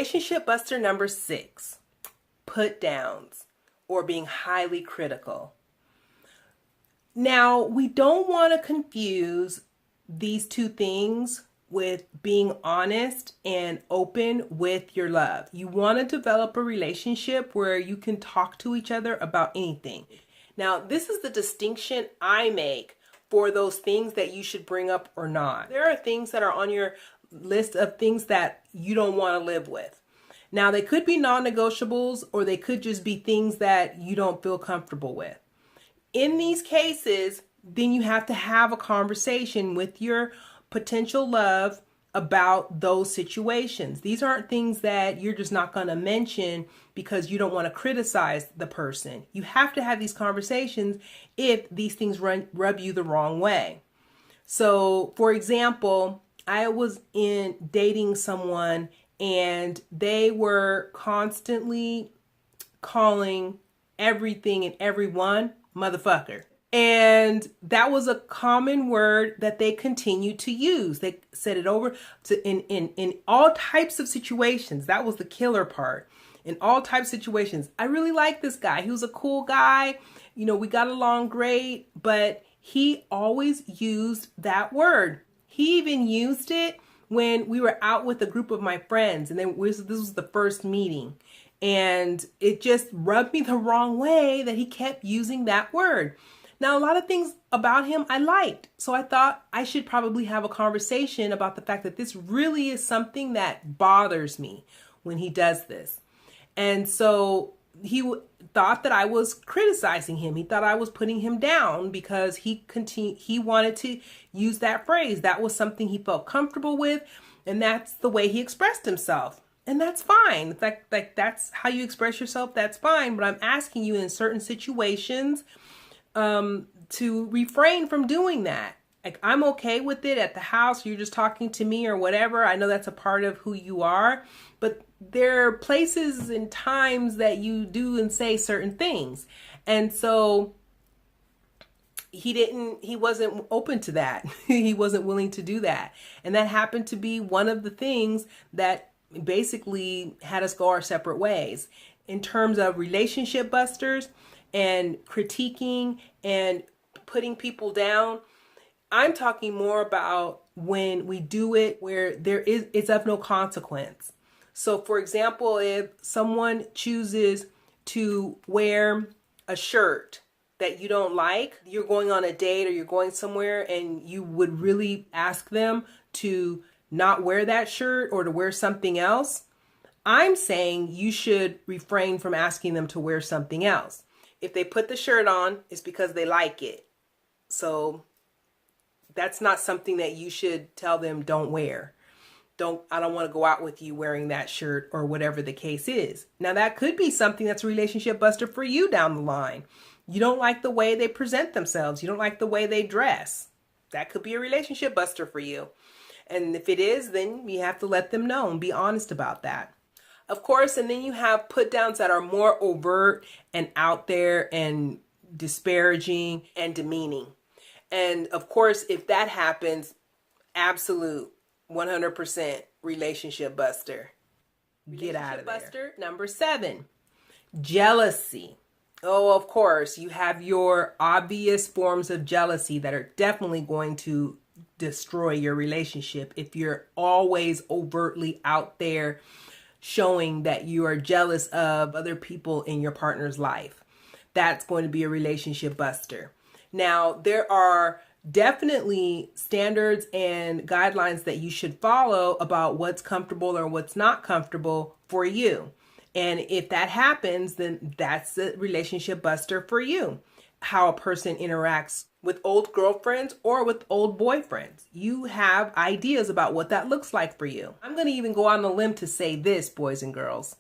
Relationship buster number 6, put downs or being highly critical. Now, we don't want to confuse these two things with being honest and open with your love. You want to develop a relationship where you can talk to each other about anything. Now, this is the distinction I make for those things that you should bring up or not. There are things that are on your list of things that you don't want to live with. Now, they could be non-negotiables or they could just be things that you don't feel comfortable with. In these cases, then you have to have a conversation with your potential love about those situations. These aren't things that you're just not going to mention because you don't want to criticize the person. You have to have these conversations if these things rub you the wrong way. So, for example, I was dating someone and they were constantly calling everything and everyone motherfucker. And that was a common word that they continued to use. They said it over in all types of situations. That was the killer part. In all types of situations. I really liked this guy. He was a cool guy. You know, we got along great, but he always used that word. He even used it when we were out with a group of my friends. And then this was the first meeting. And it just rubbed me the wrong way that he kept using that word. Now, a lot of things about him I liked. So I thought I should probably have a conversation about the fact that this really is something that bothers me when he does this. And so he thought that I was criticizing him. He thought I was putting him down because he wanted to use that phrase. That was something he felt comfortable with. And that's the way he expressed himself. And that's fine. Like that's how you express yourself. That's fine. But I'm asking you in certain situations to refrain from doing that. Like, I'm okay with it at the house. You're just talking to me or whatever. I know that's a part of who you are, but there are places and times that you do and say certain things. And so he wasn't open to that. He wasn't willing to do that. And that happened to be one of the things that basically had us go our separate ways. In terms of relationship busters and critiquing and putting people down, I'm talking more about when we do it where it's of no consequence. So, for example, if someone chooses to wear a shirt that you don't like, you're going on a date or you're going somewhere and you would really ask them to not wear that shirt or to wear something else, I'm saying you should refrain from asking them to wear something else. If they put the shirt on, it's because they like it. So that's not something that you should tell them don't wear. I don't want to go out with you wearing that shirt or whatever the case is. Now, that could be something that's a relationship buster for you down the line. You don't like the way they present themselves. You don't like the way they dress. That could be a relationship buster for you. And if it is, then you have to let them know and be honest about that. Of course, and then you have put downs that are more overt and out there and disparaging and demeaning. And of course, if that happens, absolute 100% relationship buster. Get out of there. Buster number 7, jealousy. Oh, of course, you have your obvious forms of jealousy that are definitely going to destroy your relationship if you're always overtly out there showing that you are jealous of other people in your partner's life. That's going to be a relationship buster. Now, there are definitely standards and guidelines that you should follow about what's comfortable or what's not comfortable for you. And if that happens, then that's a relationship buster for you. How a person interacts with old girlfriends or with old boyfriends. You have ideas about what that looks like for you. I'm going to even go on a limb to say this, boys and girls.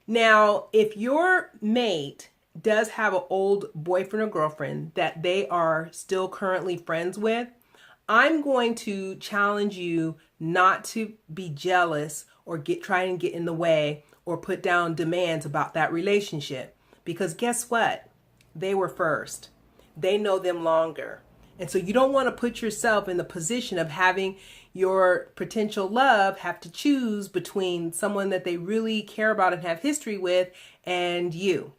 Now, if your mate does have an old boyfriend or girlfriend that they are still currently friends with, I'm going to challenge you not to be jealous or try and get in the way or put down demands about that relationship. Because guess what? They were first. They know them longer. And so you don't want to put yourself in the position of having your potential love have to choose between someone that they really care about and have history with and you.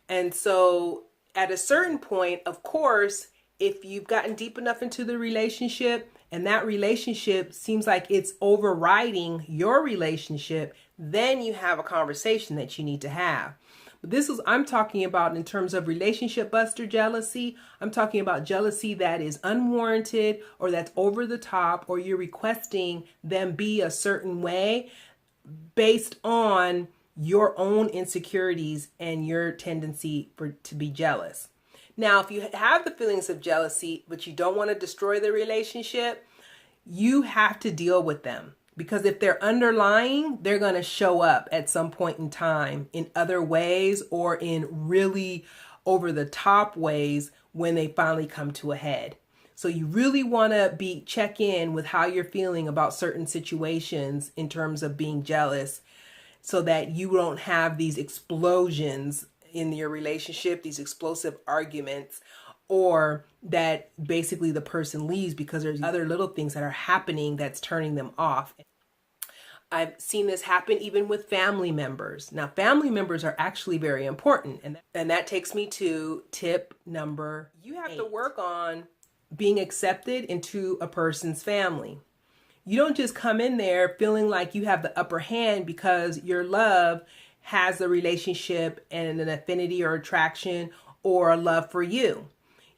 And so at a certain point, of course, if you've gotten deep enough into the relationship and that relationship seems like it's overriding your relationship, then you have a conversation that you need to have. But I'm talking about in terms of relationship buster jealousy. I'm talking about jealousy that is unwarranted or that's over the top, or you're requesting them be a certain way based on your own insecurities and your tendency to be jealous. Now, if you have the feelings of jealousy, but you don't want to destroy the relationship, you have to deal with them. Because if they're underlying, they're going to show up at some point in time in other ways or in really over the top ways when they finally come to a head. So you really want to check in with how you're feeling about certain situations in terms of being jealous, so that you don't have these explosions in your relationship, these explosive arguments, or that basically the person leaves because there's other little things that are happening that's turning them off. I've seen this happen even with family members. Now, family members are actually very important. And that takes me to tip number 8. You have to work on being accepted into a person's family. You don't just come in there feeling like you have the upper hand because your love has the relationship and an affinity or attraction or a love for you.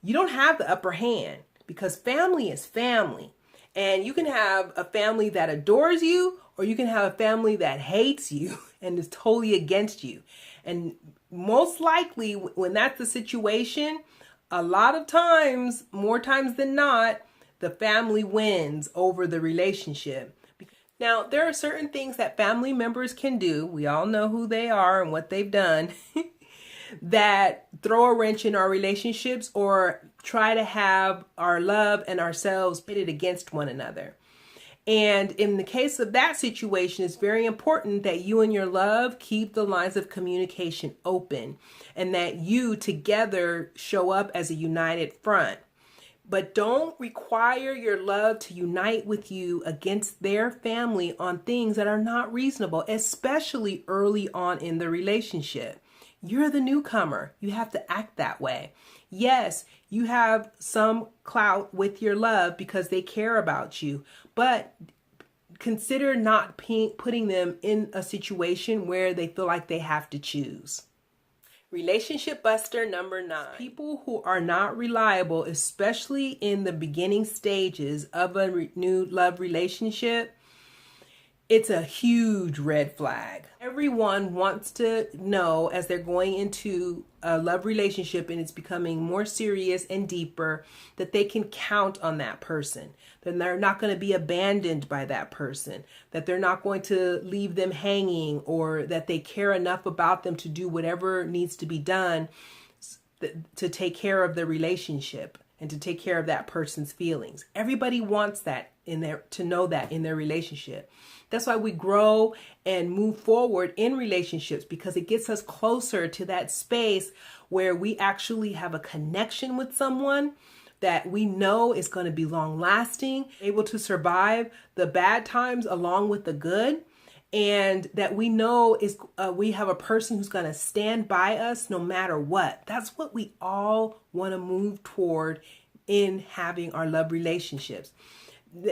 You don't have the upper hand because family is family. And you can have a family that adores you, or you can have a family that hates you and is totally against you. And most likely when that's the situation, a lot of times, more times than not, the family wins over the relationship. Now, there are certain things that family members can do. We all know who they are and what they've done that throw a wrench in our relationships or try to have our love and ourselves pitted against one another. And in the case of that situation, it's very important that you and your love keep the lines of communication open and that you together show up as a united front. But don't require your love to unite with you against their family on things that are not reasonable, especially early on in the relationship. You're the newcomer. You have to act that way. Yes, you have some clout with your love because they care about you, but consider not putting them in a situation where they feel like they have to choose. Relationship buster number 9. People who are not reliable, especially in the beginning stages of a new love relationship, it's a huge red flag. Everyone wants to know as they're going into a love relationship and it's becoming more serious and deeper that they can count on that person, that they're not going to be abandoned by that person, that they're not going to leave them hanging, or that they care enough about them to do whatever needs to be done to take care of the relationship and to take care of that person's feelings. Everybody wants that to know that in their relationship. That's why we grow and move forward in relationships, because it gets us closer to that space where we actually have a connection with someone that we know is going to be long lasting, able to survive the bad times along with the good, and that we know we have a person who's going to stand by us no matter what. That's what we all want to move toward in having our love relationships.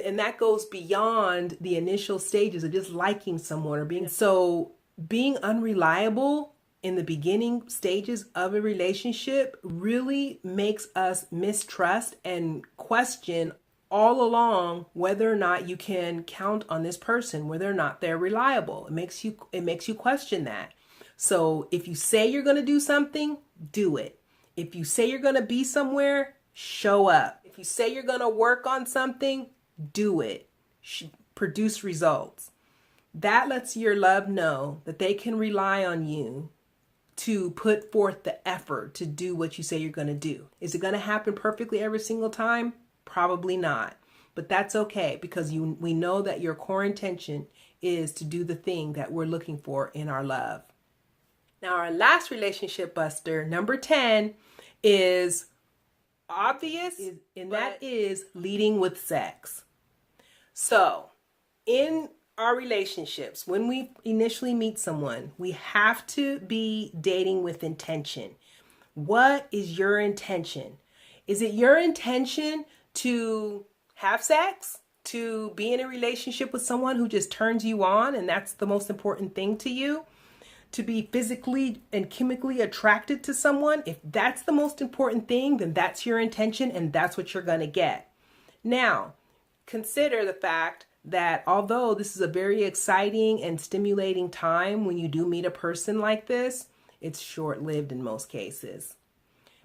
And that goes beyond the initial stages of just liking someone or being unreliable in the beginning stages of a relationship really makes us mistrust and question all along whether or not you can count on this person, whether or not they're reliable. It makes you question that. So if you say you're going to do something, do it. If you say you're going to be somewhere, show up. If you say you're going to work on something, do it. Produce results. That lets your love know that they can rely on you to put forth the effort to do what you say you're going to do. Is it going to happen perfectly every single time? Probably not. But that's okay, because we know that your core intention is to do the thing that we're looking for in our love. Now, our last relationship buster, number 10, is obvious, and that is leading with sex. So, in our relationships, when we initially meet someone, we have to be dating with intention. What is your intention? Is it your intention to have sex? To be in a relationship with someone who just turns you on and that's the most important thing to you? To be physically and chemically attracted to someone? If that's the most important thing, then that's your intention and that's what you're going to get. Now, consider the fact that although this is a very exciting and stimulating time when you do meet a person like this, it's short-lived in most cases.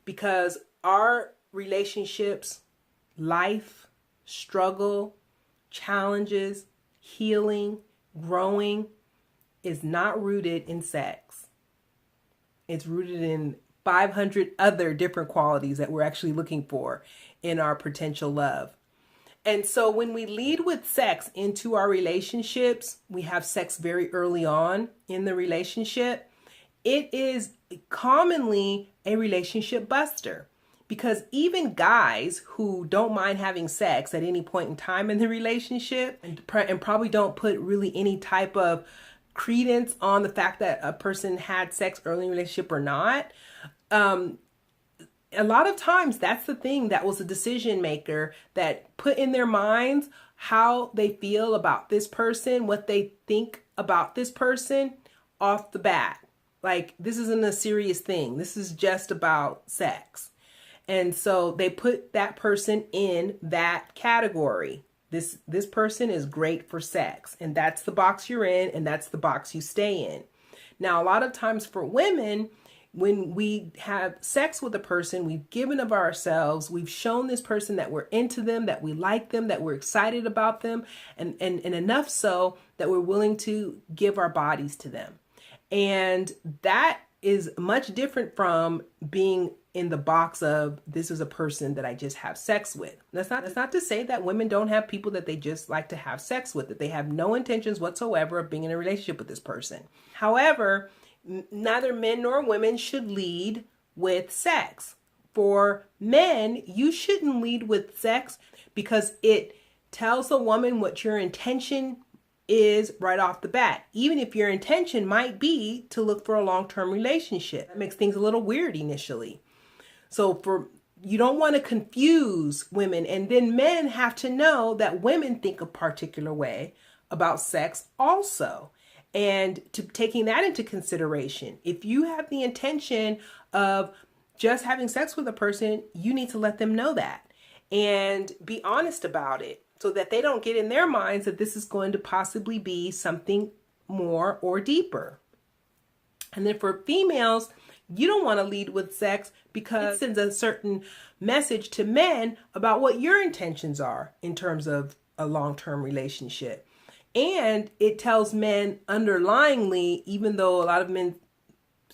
Because our relationships, life, struggle, challenges, healing, growing is not rooted in sex. It's rooted in 500 other different qualities that we're actually looking for in our potential love. And so when we lead with sex into our relationships, we have sex very early on in the relationship. It is commonly a relationship buster because even guys who don't mind having sex at any point in time in the relationship and probably don't put really any type of credence on the fact that a person had sex early in the relationship or not, a lot of times that's the thing that was a decision maker that put in their minds how they feel about this person, what they think about this person off the bat. Like, this isn't a serious thing. This is just about sex. And so they put that person in that category. This person is great for sex, and that's the box you're in, and that's the box you stay in. Now, a lot of times for women, when we have sex with a person, we've given of ourselves, we've shown this person that we're into them, that we like them, that we're excited about them, and enough so that we're willing to give our bodies to them. And that is much different from being in the box of this is a person that I just have sex with. That's not to say that women don't have people that they just like to have sex with, that they have no intentions whatsoever of being in a relationship with this person. However, neither men nor women should lead with sex. For men, you shouldn't lead with sex because it tells a woman what your intention is right off the bat, even if your intention might be to look for a long-term relationship. That makes things a little weird initially. So you don't want to confuse women, and then men have to know that women think a particular way about sex also. And taking that into consideration, if you have the intention of just having sex with a person, you need to let them know that and be honest about it so that they don't get in their minds that this is going to possibly be something more or deeper. And then for females, you don't want to lead with sex because it sends a certain message to men about what your intentions are in terms of a long-term relationship. And it tells men underlyingly, even though a lot of men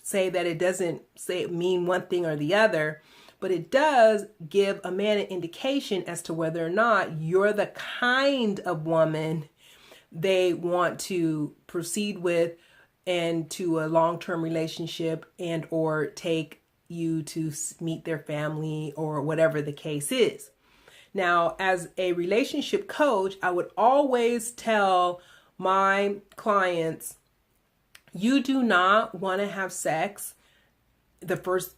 say that it doesn't mean one thing or the other, but it does give a man an indication as to whether or not you're the kind of woman they want to proceed with and to a long-term relationship and or take you to meet their family or whatever the case is. Now, as a relationship coach, I would always tell my clients, you do not want to have sex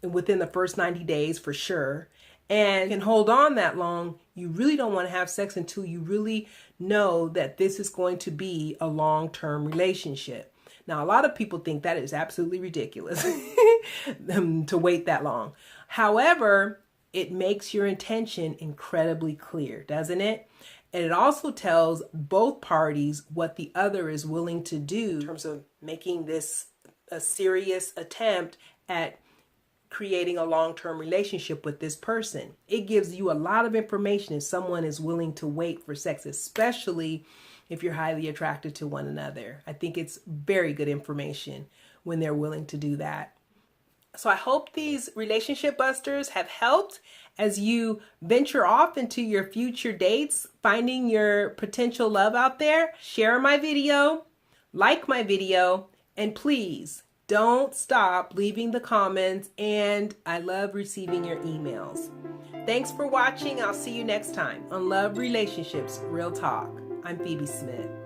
within the first 90 days for sure, and can hold on that long. You really don't want to have sex until you really know that this is going to be a long-term relationship. Now, a lot of people think that is absolutely ridiculous to wait that long. However, it makes your intention incredibly clear, doesn't it? And it also tells both parties what the other is willing to do in terms of making this a serious attempt at creating a long-term relationship with this person. It gives you a lot of information if someone is willing to wait for sex, especially if you're highly attracted to one another. I think it's very good information when they're willing to do that. So I hope these relationship busters have helped as you venture off into your future dates, finding your potential love out there. Share my video, like my video, and please don't stop leaving the comments, and I love receiving your emails. Thanks for watching. I'll see you next time on Love Relationships Real Talk. I'm Phoebe Smith.